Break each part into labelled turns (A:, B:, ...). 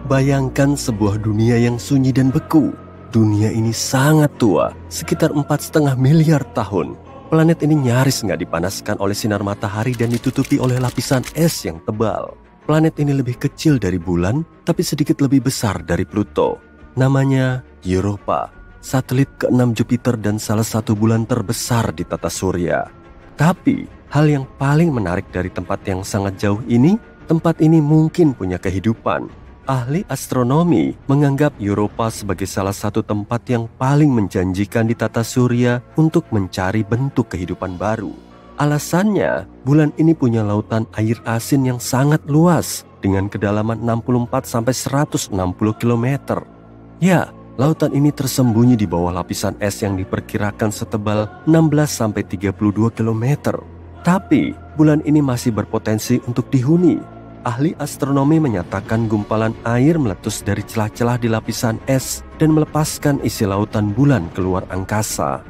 A: Bayangkan sebuah dunia yang sunyi dan beku. Dunia ini sangat tua, sekitar 4,5 miliar tahun. Planet ini nyaris nggak dipanaskan oleh sinar matahari dan ditutupi oleh lapisan es yang tebal. Planet ini lebih kecil dari bulan, tapi sedikit lebih besar dari Pluto. Namanya Europa, satelit ke-6 Jupiter dan salah satu bulan terbesar di tata surya. Tapi, hal yang paling menarik dari tempat yang sangat jauh ini, tempat ini mungkin punya kehidupan. Ahli astronomi menganggap Europa sebagai salah satu tempat yang paling menjanjikan di tata surya untuk mencari bentuk kehidupan baru. Alasannya, bulan ini punya lautan air asin yang sangat luas dengan kedalaman 64-160 km. Ya, lautan ini tersembunyi di bawah lapisan es yang diperkirakan setebal 16-32 km. Tapi, bulan ini masih berpotensi untuk dihuni. Ahli astronomi menyatakan gumpalan air meletus dari celah-celah di lapisan es dan melepaskan isi lautan bulan keluar angkasa.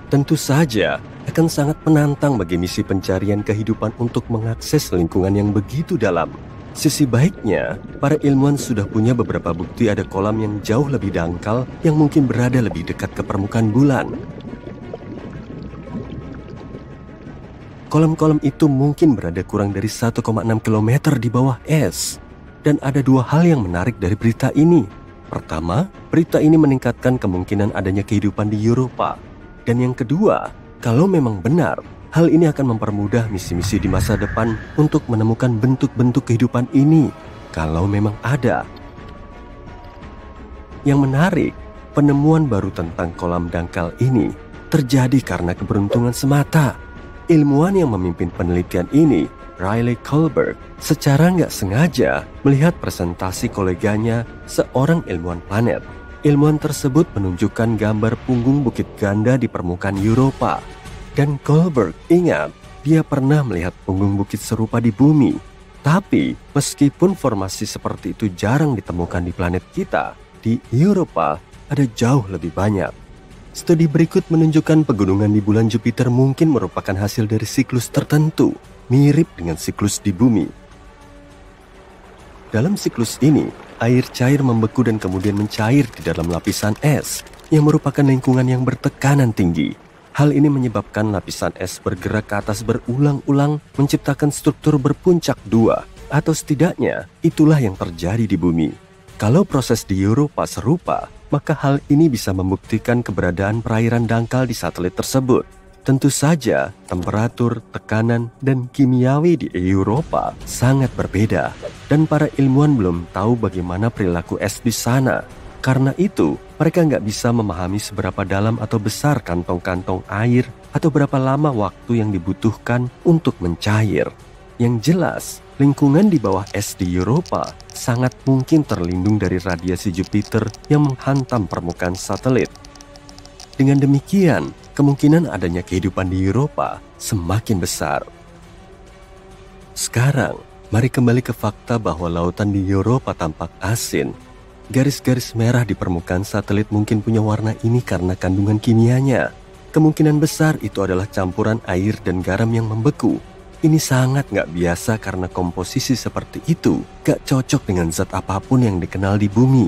A: Tentu saja akan sangat menantang bagi misi pencarian kehidupan untuk mengakses lingkungan yang begitu dalam. Sisi baiknya, para ilmuwan sudah punya beberapa bukti ada kolam yang jauh lebih dangkal yang mungkin berada lebih dekat ke permukaan bulan. Kolam-kolam itu mungkin berada kurang dari 1,6 km di bawah es. Dan ada dua hal yang menarik dari berita ini. Pertama, berita ini meningkatkan kemungkinan adanya kehidupan di Europa. Dan yang kedua, kalau memang benar, hal ini akan mempermudah misi-misi di masa depan untuk menemukan bentuk-bentuk kehidupan ini, kalau memang ada. Yang menarik, penemuan baru tentang kolam dangkal ini terjadi karena keberuntungan semata. Ilmuwan yang memimpin penelitian ini, Riley Kohlberg, secara nggak sengaja melihat presentasi koleganya, seorang ilmuwan planet. Ilmuwan tersebut menunjukkan gambar punggung bukit ganda di permukaan Europa. Dan Kohlberg ingat, dia pernah melihat punggung bukit serupa di bumi. Tapi, meskipun formasi seperti itu jarang ditemukan di planet kita, di Europa ada jauh lebih banyak. Studi berikut menunjukkan pegunungan di bulan Jupiter mungkin merupakan hasil dari siklus tertentu, mirip dengan siklus di bumi. Dalam siklus ini, air cair membeku dan kemudian mencair di dalam lapisan es, yang merupakan lingkungan yang bertekanan tinggi. Hal ini menyebabkan lapisan es bergerak ke atas berulang-ulang, menciptakan struktur berpuncak dua, atau setidaknya itulah yang terjadi di bumi. Kalau proses di Europa serupa, maka hal ini bisa membuktikan keberadaan perairan dangkal di satelit tersebut. Tentu saja, temperatur, tekanan, dan kimiawi di Europa sangat berbeda, dan para ilmuwan belum tahu bagaimana perilaku es di sana. Karena itu, mereka nggak bisa memahami seberapa dalam atau besar kantong-kantong air atau berapa lama waktu yang dibutuhkan untuk mencair. Yang jelas, lingkungan di bawah es di Europa sangat mungkin terlindung dari radiasi Jupiter yang menghantam permukaan satelit. Dengan demikian, kemungkinan adanya kehidupan di Europa semakin besar. Sekarang, mari kembali ke fakta bahwa lautan di Europa tampak asin. Garis-garis merah di permukaan satelit mungkin punya warna ini karena kandungan kimianya. Kemungkinan besar itu adalah campuran air dan garam yang membeku. Ini sangat nggak biasa karena komposisi seperti itu gak cocok dengan zat apapun yang dikenal di bumi.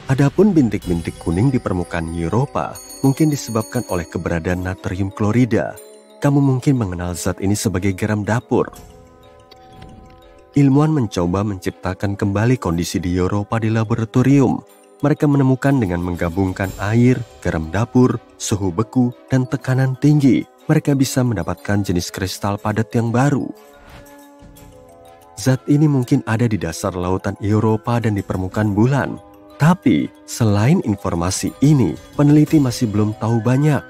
A: Adapun bintik-bintik kuning di permukaan Europa mungkin disebabkan oleh keberadaan natrium klorida. Kamu mungkin mengenal zat ini sebagai garam dapur. Ilmuwan mencoba menciptakan kembali kondisi di Europa di laboratorium. Mereka menemukan dengan menggabungkan air, garam dapur, suhu beku, dan tekanan tinggi, mereka bisa mendapatkan jenis kristal padat yang baru. Zat ini mungkin ada di dasar lautan Europa dan di permukaan bulan. Tapi, selain informasi ini, peneliti masih belum tahu banyak.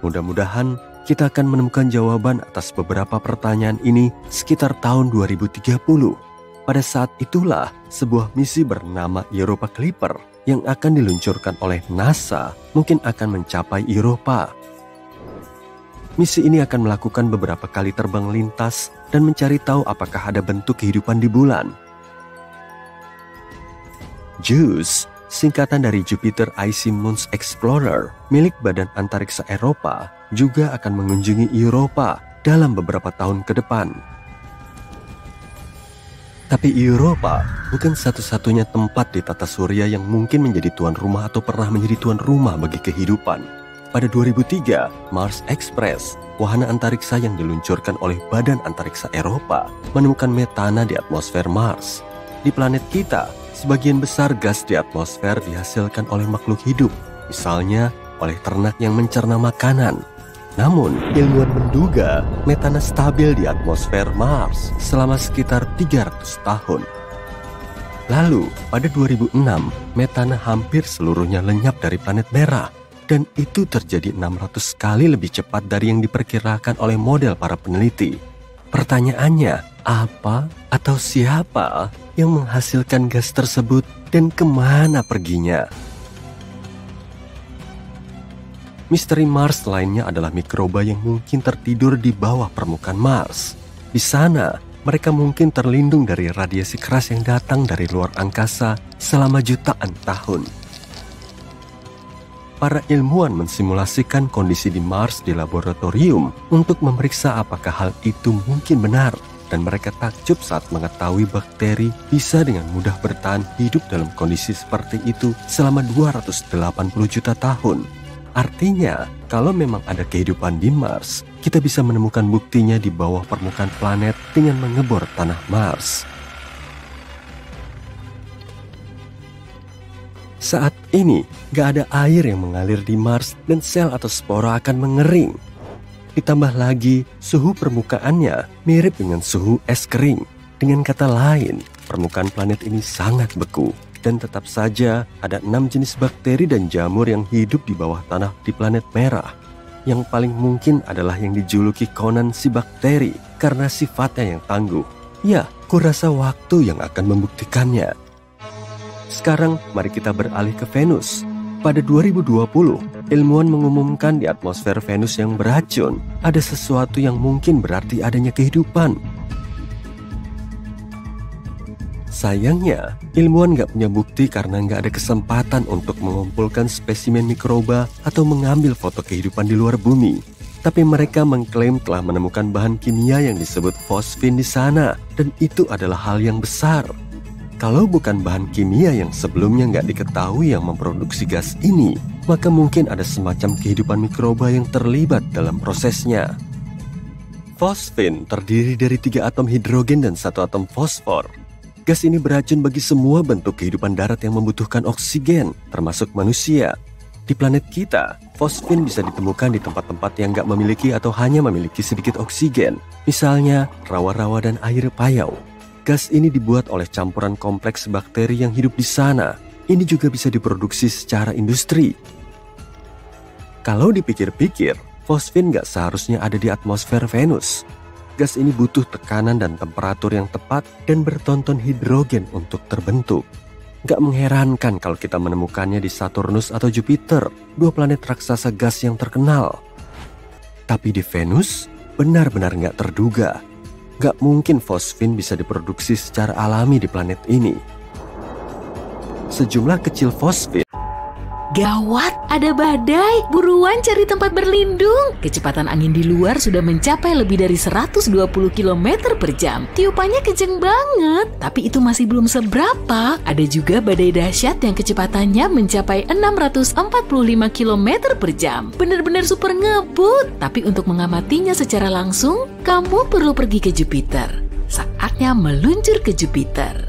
A: Mudah-mudahan kita akan menemukan jawaban atas beberapa pertanyaan ini sekitar tahun 2030. Pada saat itulah, sebuah misi bernama Europa Clipper yang akan diluncurkan oleh NASA mungkin akan mencapai Europa. Misi ini akan melakukan beberapa kali terbang lintas dan mencari tahu apakah ada bentuk kehidupan di bulan. JUICE, singkatan dari Jupiter Icy Moons Explorer, milik Badan Antariksa Eropa, juga akan mengunjungi Europa dalam beberapa tahun ke depan. Tapi Eropa bukan satu-satunya tempat di tata surya yang mungkin menjadi tuan rumah atau pernah menjadi tuan rumah bagi kehidupan. Pada 2003, Mars Express, wahana antariksa yang diluncurkan oleh Badan Antariksa Eropa, menemukan metana di atmosfer Mars. Di planet kita, sebagian besar gas di atmosfer dihasilkan oleh makhluk hidup, misalnya oleh ternak yang mencerna makanan. Namun, ilmuwan menduga metana stabil di atmosfer Mars selama sekitar 300 tahun. Lalu, pada 2006, metana hampir seluruhnya lenyap dari planet merah, dan itu terjadi 600 kali lebih cepat dari yang diperkirakan oleh model para peneliti. Pertanyaannya, apa atau siapa yang menghasilkan gas tersebut dan kemana perginya? Misteri Mars lainnya adalah mikroba yang mungkin tertidur di bawah permukaan Mars. Di sana, mereka mungkin terlindung dari radiasi keras yang datang dari luar angkasa selama jutaan tahun. Para ilmuwan mensimulasikan kondisi di Mars di laboratorium untuk memeriksa apakah hal itu mungkin benar, dan mereka takjub saat mengetahui bakteri bisa dengan mudah bertahan hidup dalam kondisi seperti itu selama 280 juta tahun. Artinya, kalau memang ada kehidupan di Mars, kita bisa menemukan buktinya di bawah permukaan planet dengan mengebor tanah Mars. Saat ini, gak ada air yang mengalir di Mars dan sel atau spora akan mengering. Ditambah lagi, suhu permukaannya mirip dengan suhu es kering. Dengan kata lain, permukaan planet ini sangat beku. Dan tetap saja ada 6 jenis bakteri dan jamur yang hidup di bawah tanah di planet merah. Yang paling mungkin adalah yang dijuluki Conan si bakteri karena sifatnya yang tangguh. Ya, kurasa waktu yang akan membuktikannya. Sekarang mari kita beralih ke Venus. Pada 2020, ilmuwan mengumumkan di atmosfer Venus yang beracun ada sesuatu yang mungkin berarti adanya kehidupan. Sayangnya, ilmuwan gak punya bukti karena gak ada kesempatan untuk mengumpulkan spesimen mikroba atau mengambil foto kehidupan di luar bumi. Tapi mereka mengklaim telah menemukan bahan kimia yang disebut fosfin di sana, dan itu adalah hal yang besar. Kalau bukan bahan kimia yang sebelumnya gak diketahui yang memproduksi gas ini, maka mungkin ada semacam kehidupan mikroba yang terlibat dalam prosesnya. Fosfin terdiri dari 3 atom hidrogen dan 1 atom fosfor. Gas ini beracun bagi semua bentuk kehidupan darat yang membutuhkan oksigen, termasuk manusia. Di planet kita, fosfin bisa ditemukan di tempat-tempat yang gak memiliki atau hanya memiliki sedikit oksigen. Misalnya, rawa-rawa dan air payau. Gas ini dibuat oleh campuran kompleks bakteri yang hidup di sana. Ini juga bisa diproduksi secara industri. Kalau dipikir-pikir, fosfin gak seharusnya ada di atmosfer Venus. Gas ini butuh tekanan dan temperatur yang tepat dan bertonton hidrogen untuk terbentuk. Gak mengherankan kalau kita menemukannya di Saturnus atau Jupiter, 2 planet raksasa gas yang terkenal. Tapi di Venus, benar-benar gak terduga. Gak mungkin fosfin bisa diproduksi secara alami di planet ini. Sejumlah kecil fosfin.
B: Gawat, ada badai. Buruan cari tempat berlindung. Kecepatan angin di luar sudah mencapai lebih dari 120 km per jam. Tiupannya kenceng banget, tapi itu masih belum seberapa. Ada juga badai dahsyat yang kecepatannya mencapai 645 km per jam. Benar-benar super ngebut. Tapi untuk mengamatinya secara langsung, kamu perlu pergi ke Jupiter. Saatnya meluncur ke Jupiter.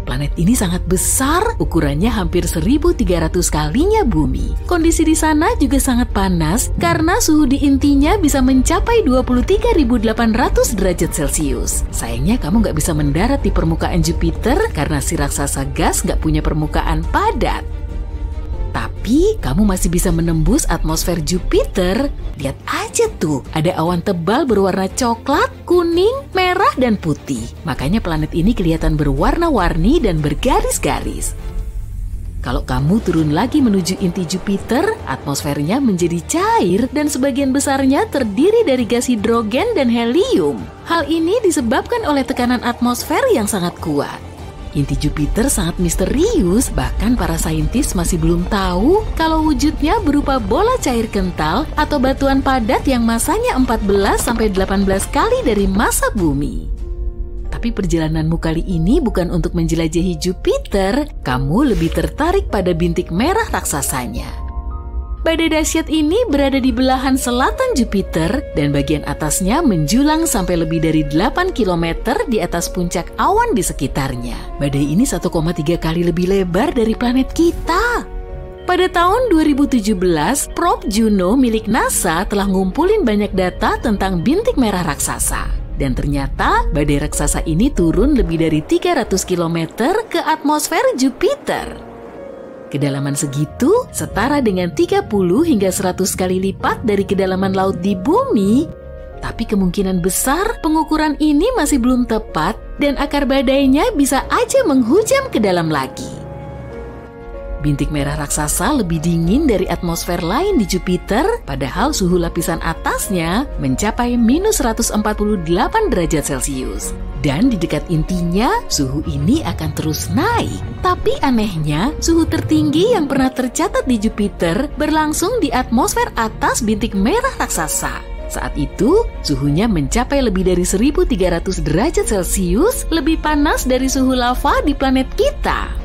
B: Planet ini sangat besar, ukurannya hampir 1.300 kalinya bumi. Kondisi di sana juga sangat panas karena suhu di intinya bisa mencapai 23.800 derajat Celcius. Sayangnya kamu nggak bisa mendarat di permukaan Jupiter karena si raksasa gas nggak punya permukaan padat. Tapi kamu masih bisa menembus atmosfer Jupiter. Lihat aja tuh, ada awan tebal berwarna coklat, kuning, merah, dan putih. Makanya planet ini kelihatan berwarna-warni dan bergaris-garis. Kalau kamu turun lagi menuju inti Jupiter, atmosfernya menjadi cair dan sebagian besarnya terdiri dari gas hidrogen dan helium. Hal ini disebabkan oleh tekanan atmosfer yang sangat kuat. Inti Jupiter sangat misterius, bahkan para saintis masih belum tahu kalau wujudnya berupa bola cair kental atau batuan padat yang masanya 14-18 kali dari massa bumi. Tapi perjalananmu kali ini bukan untuk menjelajahi Jupiter, kamu lebih tertarik pada bintik merah raksasanya. Badai dahsyat ini berada di belahan selatan Jupiter dan bagian atasnya menjulang sampai lebih dari 8 km di atas puncak awan di sekitarnya. Badai ini 1,3 kali lebih lebar dari planet kita. Pada tahun 2017, probe Juno milik NASA telah ngumpulin banyak data tentang bintik merah raksasa. Dan ternyata badai raksasa ini turun lebih dari 300 km ke atmosfer Jupiter. Kedalaman segitu setara dengan 30 hingga 100 kali lipat dari kedalaman laut di bumi. Tapi kemungkinan besar pengukuran ini masih belum tepat dan akar badainya bisa aja menghujam ke dalam lagi. Bintik merah raksasa lebih dingin dari atmosfer lain di Jupiter, padahal suhu lapisan atasnya mencapai minus 148 derajat Celcius. Dan di dekat intinya, suhu ini akan terus naik. Tapi anehnya, suhu tertinggi yang pernah tercatat di Jupiter berlangsung di atmosfer atas bintik merah raksasa. Saat itu, suhunya mencapai lebih dari 1.300 derajat Celcius, lebih panas dari suhu lava di planet kita.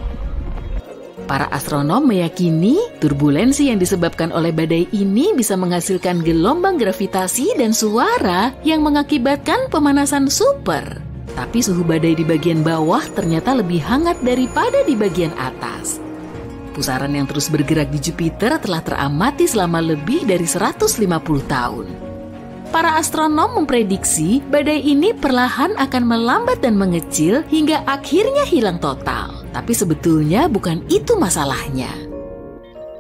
B: Para astronom meyakini turbulensi yang disebabkan oleh badai ini bisa menghasilkan gelombang gravitasi dan suara yang mengakibatkan pemanasan super. Tapi suhu badai di bagian bawah ternyata lebih hangat daripada di bagian atas. Pusaran yang terus bergerak di Jupiter telah teramati selama lebih dari 150 tahun. Para astronom memprediksi badai ini perlahan akan melambat dan mengecil hingga akhirnya hilang total. Tapi sebetulnya bukan itu masalahnya.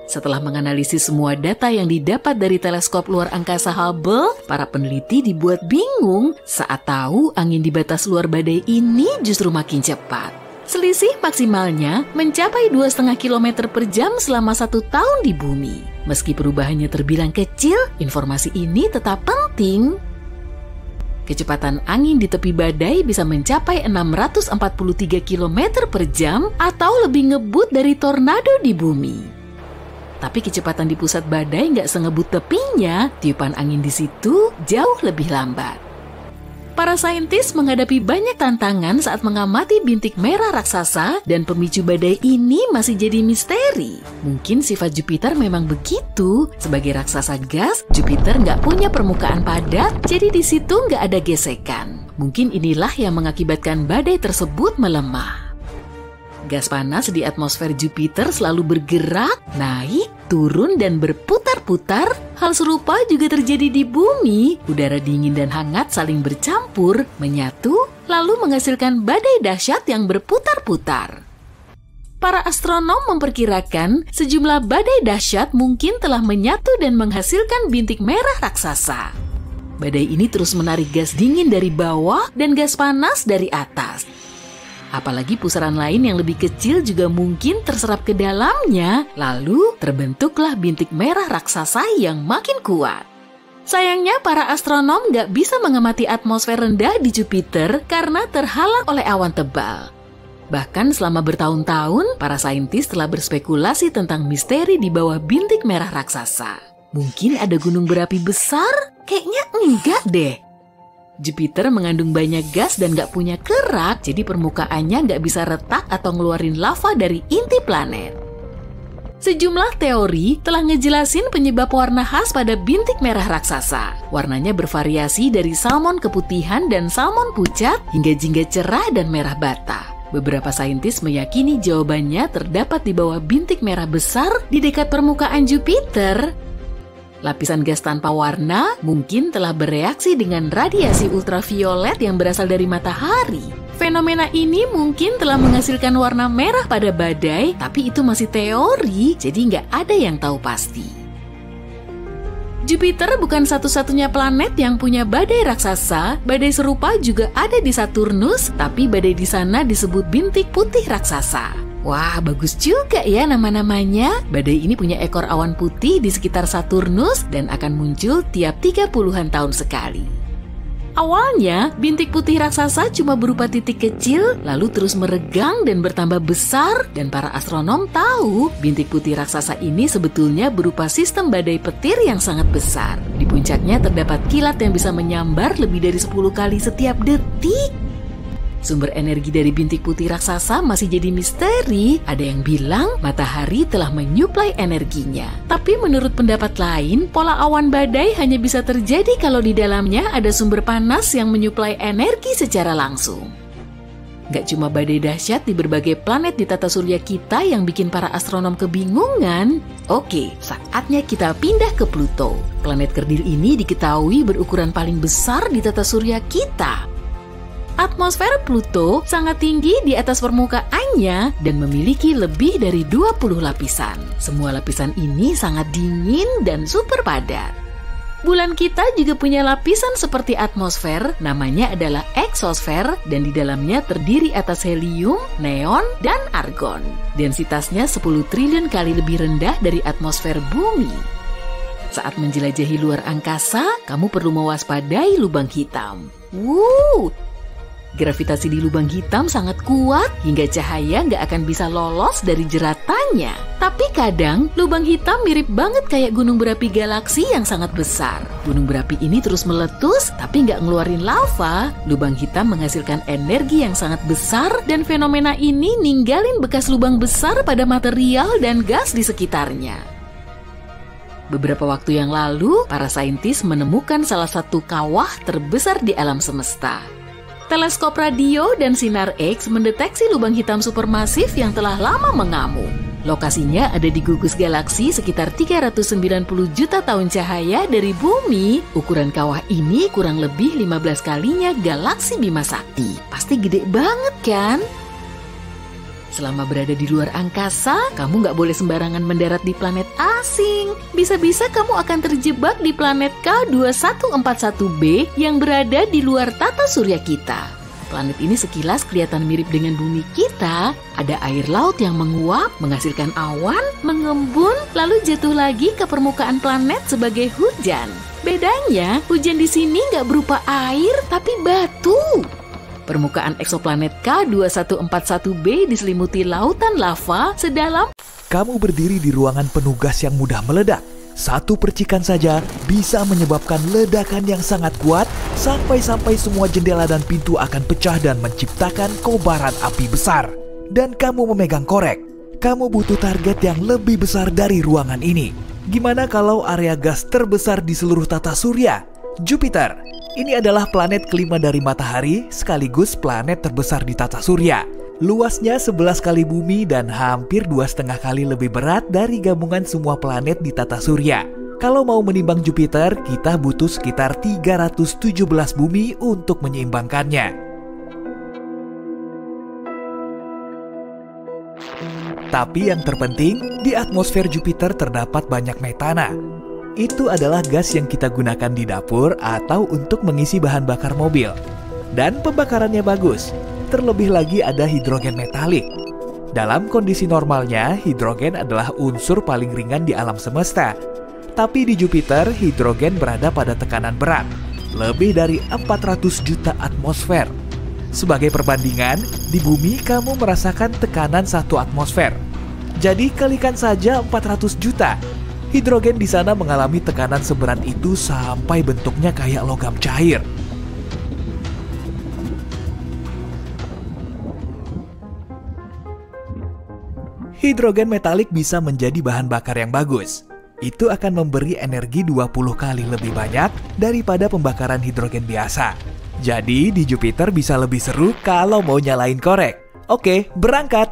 B: Setelah menganalisis semua data yang didapat dari teleskop luar angkasa Hubble, para peneliti dibuat bingung saat tahu angin di batas luar badai ini justru makin cepat. Selisih maksimalnya mencapai 2,5 km per jam selama 1 tahun di bumi. Meski perubahannya terbilang kecil, informasi ini tetap penting. Kecepatan angin di tepi badai bisa mencapai 643 km per jam atau lebih ngebut dari tornado di bumi. Tapi kecepatan di pusat badai nggak sengebut tepinya, tiupan angin di situ jauh lebih lambat. Para saintis menghadapi banyak tantangan saat mengamati bintik merah raksasa dan pemicu badai ini masih jadi misteri. Mungkin sifat Jupiter memang begitu. Sebagai raksasa gas, Jupiter nggak punya permukaan padat, jadi di situ nggak ada gesekan. Mungkin inilah yang mengakibatkan badai tersebut melemah. Gas panas di atmosfer Jupiter selalu bergerak, naik, turun, dan berputar-putar. Hal serupa juga terjadi di bumi. Udara dingin dan hangat saling bercampur, menyatu, lalu menghasilkan badai dahsyat yang berputar-putar. Para astronom memperkirakan sejumlah badai dahsyat mungkin telah menyatu dan menghasilkan bintik merah raksasa. Badai ini terus menarik gas dingin dari bawah dan gas panas dari atas. Apalagi pusaran lain yang lebih kecil juga mungkin terserap ke dalamnya, lalu terbentuklah bintik merah raksasa yang makin kuat. Sayangnya para astronom nggak bisa mengamati atmosfer rendah di Jupiter karena terhalang oleh awan tebal. Bahkan selama bertahun-tahun, para saintis telah berspekulasi tentang misteri di bawah bintik merah raksasa. Mungkin ada gunung berapi besar? Kayaknya enggak deh. Jupiter mengandung banyak gas dan gak punya kerak, jadi permukaannya gak bisa retak atau ngeluarin lava dari inti planet. Sejumlah teori telah ngejelasin penyebab warna khas pada bintik merah raksasa. Warnanya bervariasi dari salmon keputihan dan salmon pucat hingga jingga cerah dan merah bata. Beberapa saintis meyakini jawabannya terdapat di bawah bintik merah besar di dekat permukaan Jupiter. Lapisan gas tanpa warna mungkin telah bereaksi dengan radiasi ultraviolet yang berasal dari matahari. Fenomena ini mungkin telah menghasilkan warna merah pada badai, tapi itu masih teori, jadi nggak ada yang tahu pasti. Jupiter bukan satu-satunya planet yang punya badai raksasa. Badai serupa juga ada di Saturnus, tapi badai di sana disebut bintik putih raksasa. Wah, bagus juga ya nama-namanya. Badai ini punya ekor awan putih di sekitar Saturnus dan akan muncul tiap 30-an tahun sekali. Awalnya, bintik putih raksasa cuma berupa titik kecil, lalu terus meregang dan bertambah besar, dan para astronom tahu bintik putih raksasa ini sebetulnya berupa sistem badai petir yang sangat besar. Di puncaknya terdapat kilat yang bisa menyambar lebih dari 10 kali setiap detik. Sumber energi dari bintik putih raksasa masih jadi misteri. Ada yang bilang matahari telah menyuplai energinya. Tapi menurut pendapat lain, pola awan badai hanya bisa terjadi kalau di dalamnya ada sumber panas yang menyuplai energi secara langsung. Gak cuma badai dahsyat di berbagai planet di tata surya kita yang bikin para astronom kebingungan. Oke, saatnya kita pindah ke Pluto. Planet kerdil ini diketahui berukuran paling besar di tata surya kita. Atmosfer Pluto sangat tinggi di atas permukaannya dan memiliki lebih dari 20 lapisan. Semua lapisan ini sangat dingin dan super padat. Bulan kita juga punya lapisan seperti atmosfer, namanya adalah eksosfer, dan di dalamnya terdiri atas helium, neon, dan argon. Densitasnya 10 triliun kali lebih rendah dari atmosfer bumi. Saat menjelajahi luar angkasa, kamu perlu mewaspadai lubang hitam. Gravitasi di lubang hitam sangat kuat hingga cahaya nggak akan bisa lolos dari jeratannya. Tapi kadang lubang hitam mirip banget kayak gunung berapi galaksi yang sangat besar. Gunung berapi ini terus meletus tapi nggak ngeluarin lava. Lubang hitam menghasilkan energi yang sangat besar dan fenomena ini ninggalin bekas lubang besar pada material dan gas di sekitarnya. Beberapa waktu yang lalu, para saintis menemukan salah satu kawah terbesar di alam semesta. Teleskop radio dan sinar X mendeteksi lubang hitam supermasif yang telah lama mengamuk. Lokasinya ada di gugus galaksi sekitar 390 juta tahun cahaya dari bumi. Ukuran kawah ini kurang lebih 15 kalinya galaksi Bima Sakti. Pasti gede banget kan? Selama berada di luar angkasa, kamu nggak boleh sembarangan mendarat di planet asing. Bisa-bisa kamu akan terjebak di planet K2141b yang berada di luar tata surya kita. Planet ini sekilas kelihatan mirip dengan bumi kita. Ada air laut yang menguap, menghasilkan awan, mengembun, lalu jatuh lagi ke permukaan planet sebagai hujan. Bedanya, hujan di sini nggak berupa air, tapi batu. Permukaan eksoplanet K2141b diselimuti lautan lava sedalam.
C: Kamu berdiri di ruangan penuh gas yang mudah meledak. Satu percikan saja bisa menyebabkan ledakan yang sangat kuat sampai-sampai semua jendela dan pintu akan pecah dan menciptakan kobaran api besar. Dan kamu memegang korek. Kamu butuh target yang lebih besar dari ruangan ini. Gimana kalau area gas terbesar di seluruh tata surya? Jupiter. Ini adalah planet kelima dari matahari sekaligus planet terbesar di tata surya. Luasnya 11 kali bumi dan hampir 2,5 kali lebih berat dari gabungan semua planet di tata surya. Kalau mau menimbang Jupiter, kita butuh sekitar 317 bumi untuk menyeimbangkannya. Tapi yang terpenting, di atmosfer Jupiter terdapat banyak metana. Itu adalah gas yang kita gunakan di dapur atau untuk mengisi bahan bakar mobil. Dan pembakarannya bagus. Terlebih lagi ada hidrogen metalik. Dalam kondisi normalnya, hidrogen adalah unsur paling ringan di alam semesta. Tapi di Jupiter, hidrogen berada pada tekanan berat, lebih dari 400 juta atmosfer. Sebagai perbandingan, di bumi kamu merasakan tekanan 1 atmosfer. Jadi kalikan saja 400 juta. Hidrogen di sana mengalami tekanan seberat itu sampai bentuknya kayak logam cair. Hidrogen metalik bisa menjadi bahan bakar yang bagus. Itu akan memberi energi 20 kali lebih banyak daripada pembakaran hidrogen biasa. Jadi di Jupiter bisa lebih seru kalau mau nyalain korek. Oke, berangkat!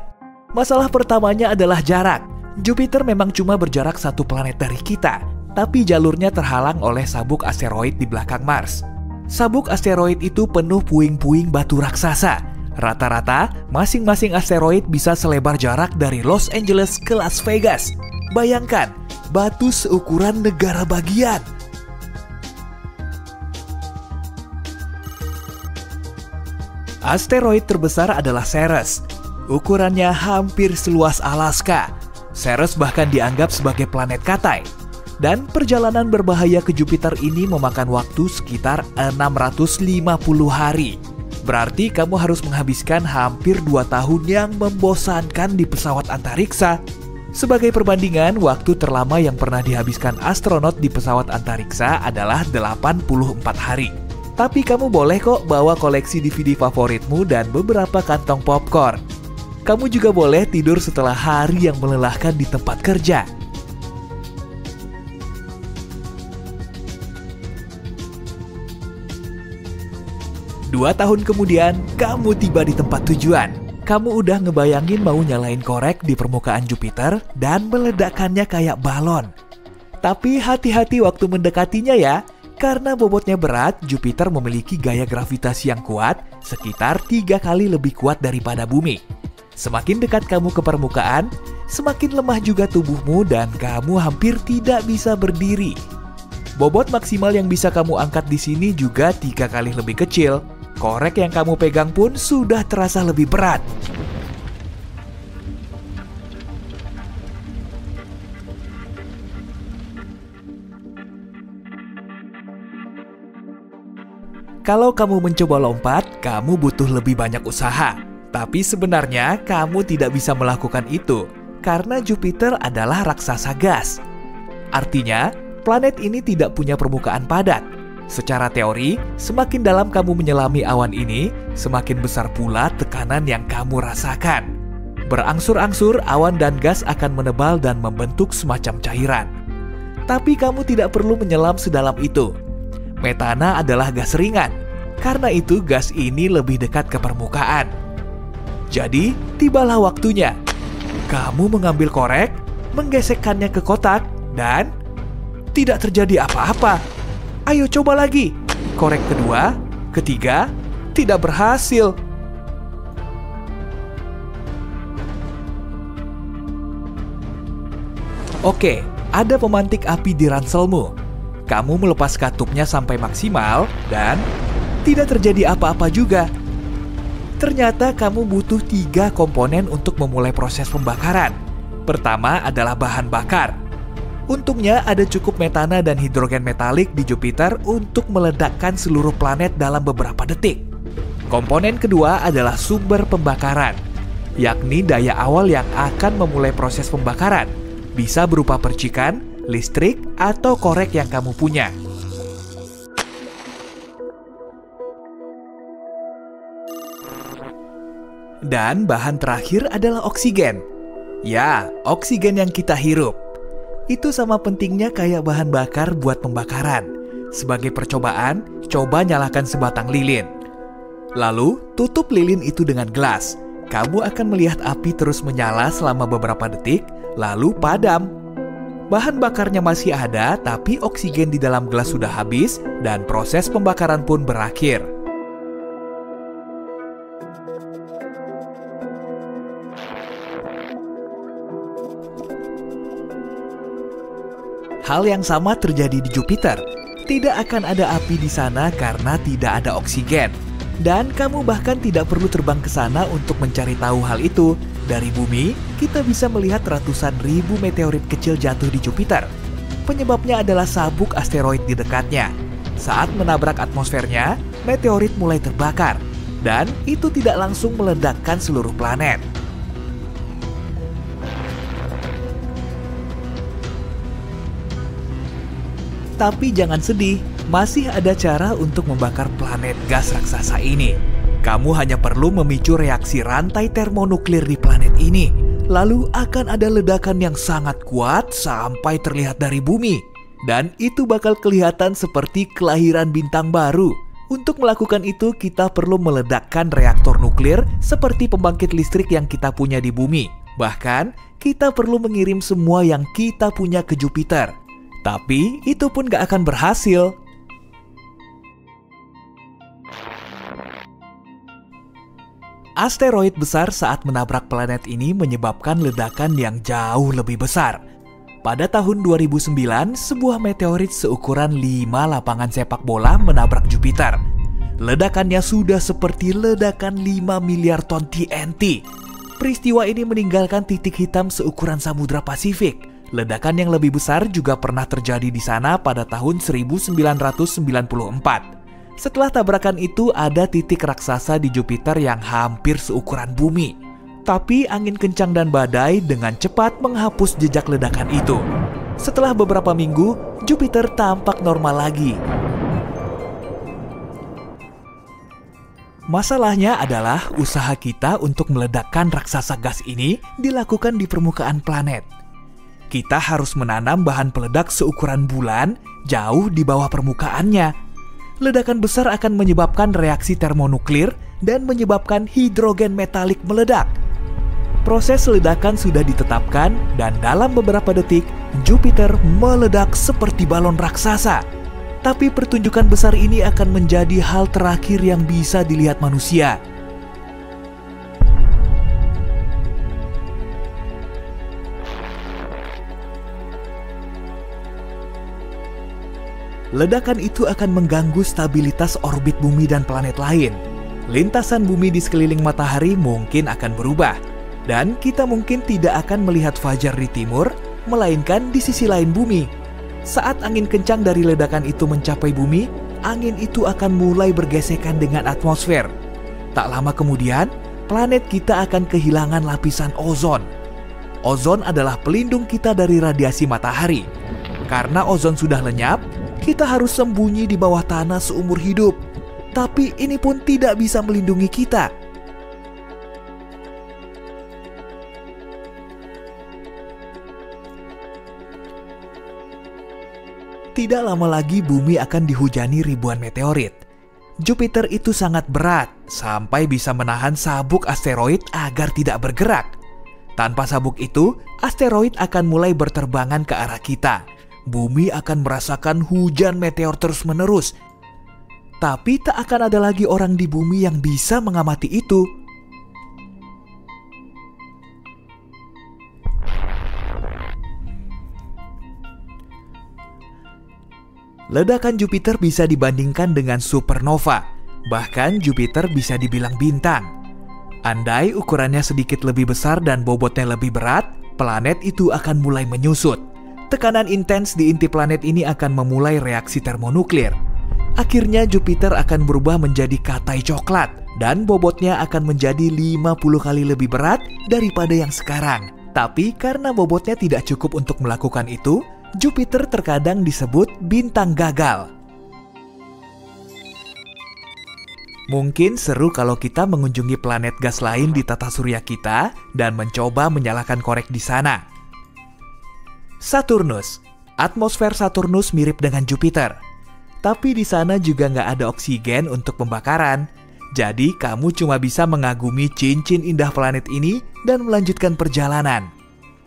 C: Masalah pertamanya adalah jarak. Jupiter memang cuma berjarak 1 planet dari kita, tapi jalurnya terhalang oleh sabuk asteroid di belakang Mars. Sabuk asteroid itu penuh puing-puing batu raksasa. Rata-rata, masing-masing asteroid bisa selebar jarak dari Los Angeles ke Las Vegas. Bayangkan, batu seukuran negara bagian. Asteroid terbesar adalah Ceres. Ukurannya hampir seluas Alaska. Ceres bahkan dianggap sebagai planet katai. Dan perjalanan berbahaya ke Jupiter ini memakan waktu sekitar 650 hari. Berarti kamu harus menghabiskan hampir 2 tahun yang membosankan di pesawat antariksa. Sebagai perbandingan, waktu terlama yang pernah dihabiskan astronot di pesawat antariksa adalah 84 hari. Tapi kamu boleh kok bawa koleksi DVD favoritmu dan beberapa kantong popcorn. Kamu juga boleh tidur setelah hari yang melelahkan di tempat kerja. Dua tahun kemudian, kamu tiba di tempat tujuan. Kamu udah ngebayangin mau nyalain korek di permukaan Jupiter dan meledakkannya kayak balon. Tapi hati-hati waktu mendekatinya ya. Karena bobotnya berat, Jupiter memiliki gaya gravitasi yang kuat, sekitar 3 kali lebih kuat daripada bumi. Semakin dekat kamu ke permukaan, semakin lemah juga tubuhmu dan kamu hampir tidak bisa berdiri. Bobot maksimal yang bisa kamu angkat di sini juga 3 kali lebih kecil. Korek yang kamu pegang pun sudah terasa lebih berat. Kalau kamu mencoba lompat, kamu butuh lebih banyak usaha. Tapi sebenarnya kamu tidak bisa melakukan itu, karena Jupiter adalah raksasa gas. Artinya, planet ini tidak punya permukaan padat. Secara teori, semakin dalam kamu menyelami awan ini, semakin besar pula tekanan yang kamu rasakan. Berangsur-angsur, awan dan gas akan menebal dan membentuk semacam cairan. Tapi kamu tidak perlu menyelam sedalam itu. Metana adalah gas ringan, karena itu gas ini lebih dekat ke permukaan. Jadi, tibalah waktunya. Kamu mengambil korek, menggesekkannya ke kotak, dan tidak terjadi apa-apa. Ayo coba lagi. Korek kedua, ketiga, tidak berhasil. Oke, ada pemantik api di ranselmu. Kamu melepas katupnya sampai maksimal dan tidak terjadi apa-apa juga. Ternyata kamu butuh 3 komponen untuk memulai proses pembakaran. Pertama adalah bahan bakar. Untungnya ada cukup metana dan hidrogen metalik di Jupiter untuk meledakkan seluruh planet dalam beberapa detik. Komponen kedua adalah sumber pembakaran, yakni daya awal yang akan memulai proses pembakaran. Bisa berupa percikan, listrik, atau korek yang kamu punya. Dan bahan terakhir adalah oksigen. Ya, oksigen yang kita hirup. Itu sama pentingnya kayak bahan bakar buat pembakaran. Sebagai percobaan, coba nyalakan sebatang lilin. Lalu, tutup lilin itu dengan gelas. Kamu akan melihat api terus menyala selama beberapa detik, lalu padam. Bahan bakarnya masih ada, tapi oksigen di dalam gelas sudah habis dan proses pembakaran pun berakhir. Hal yang sama terjadi di Jupiter. Tidak akan ada api di sana karena tidak ada oksigen. Dan kamu bahkan tidak perlu terbang ke sana untuk mencari tahu hal itu. Dari bumi, kita bisa melihat ratusan ribu meteorit kecil jatuh di Jupiter. Penyebabnya adalah sabuk asteroid di dekatnya. Saat menabrak atmosfernya, meteorit mulai terbakar. Dan itu tidak langsung meledakkan seluruh planet. Tapi jangan sedih, masih ada cara untuk membakar planet gas raksasa ini. Kamu hanya perlu memicu reaksi rantai termonuklir di planet ini. Lalu akan ada ledakan yang sangat kuat sampai terlihat dari bumi. Dan itu bakal kelihatan seperti kelahiran bintang baru. Untuk melakukan itu, kita perlu meledakkan reaktor nuklir seperti pembangkit listrik yang kita punya di bumi. Bahkan, kita perlu mengirim semua yang kita punya ke Jupiter. Tapi, itu pun gak akan berhasil. Asteroid besar saat menabrak planet ini menyebabkan ledakan yang jauh lebih besar. Pada tahun 2009, sebuah meteorit seukuran 5 lapangan sepak bola menabrak Jupiter. Ledakannya sudah seperti ledakan 5 miliar ton TNT. Peristiwa ini meninggalkan titik hitam seukuran Samudra Pasifik. Ledakan yang lebih besar juga pernah terjadi di sana pada tahun 1994. Setelah tabrakan itu ada titik raksasa di Jupiter yang hampir seukuran bumi. Tapi angin kencang dan badai dengan cepat menghapus jejak ledakan itu. Setelah beberapa minggu, Jupiter tampak normal lagi. Masalahnya adalah usaha kita untuk meledakkan raksasa gas ini dilakukan di permukaan planet. Kita harus menanam bahan peledak seukuran bulan jauh di bawah permukaannya. Ledakan besar akan menyebabkan reaksi termonuklir dan menyebabkan hidrogen metalik meledak. Proses ledakan sudah ditetapkan dan dalam beberapa detik Jupiter meledak seperti balon raksasa. Tapi pertunjukan besar ini akan menjadi hal terakhir yang bisa dilihat manusia. Ledakan itu akan mengganggu stabilitas orbit bumi dan planet lain. Lintasan bumi di sekeliling matahari mungkin akan berubah. Dan kita mungkin tidak akan melihat fajar di timur, melainkan di sisi lain bumi. Saat angin kencang dari ledakan itu mencapai bumi, angin itu akan mulai bergesekan dengan atmosfer. Tak lama kemudian, planet kita akan kehilangan lapisan ozon. Ozon adalah pelindung kita dari radiasi matahari. Karena ozon sudah lenyap, kita harus sembunyi di bawah tanah seumur hidup. Tapi ini pun tidak bisa melindungi kita. Tidak lama lagi bumi akan dihujani ribuan meteorit. Jupiter itu sangat berat, sampai bisa menahan sabuk asteroid agar tidak bergerak. Tanpa sabuk itu, asteroid akan mulai berterbangan ke arah kita. Bumi akan merasakan hujan meteor terus-menerus. Tapi tak akan ada lagi orang di bumi yang bisa mengamati itu. Ledakan Jupiter bisa dibandingkan dengan supernova. Bahkan Jupiter bisa dibilang bintang. Andai ukurannya sedikit lebih besar dan bobotnya lebih berat, planet itu akan mulai menyusut. Tekanan intens di inti planet ini akan memulai reaksi termonuklir. Akhirnya Jupiter akan berubah menjadi katai coklat dan bobotnya akan menjadi 50 kali lebih berat daripada yang sekarang. Tapi karena bobotnya tidak cukup untuk melakukan itu, Jupiter terkadang disebut bintang gagal. Mungkin seru kalau kita mengunjungi planet gas lain di tata surya kita dan mencoba menyalakan korek di sana. Saturnus. Atmosfer Saturnus mirip dengan Jupiter. Tapi di sana juga nggak ada oksigen untuk pembakaran. Jadi kamu cuma bisa mengagumi cincin indah planet ini dan melanjutkan perjalanan.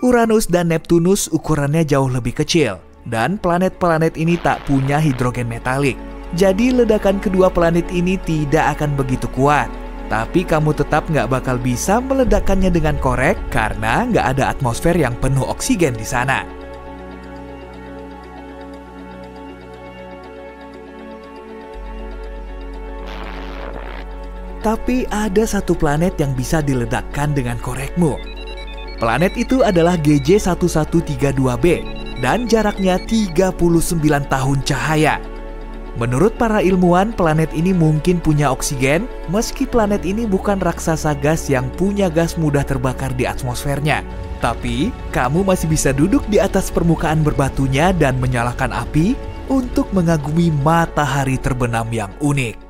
C: Uranus dan Neptunus ukurannya jauh lebih kecil, dan planet-planet ini tak punya hidrogen metalik. Jadi ledakan kedua planet ini tidak akan begitu kuat. Tapi kamu tetap nggak bakal bisa meledakkannya dengan korek karena nggak ada atmosfer yang penuh oksigen di sana. Tapi ada satu planet yang bisa diledakkan dengan korekmu. Planet itu adalah GJ1132b dan jaraknya 39 tahun cahaya. Menurut para ilmuwan, planet ini mungkin punya oksigen meski planet ini bukan raksasa gas yang punya gas mudah terbakar di atmosfernya. Tapi, kamu masih bisa duduk di atas permukaan berbatunya dan menyalakan api untuk mengagumi matahari terbenam yang unik.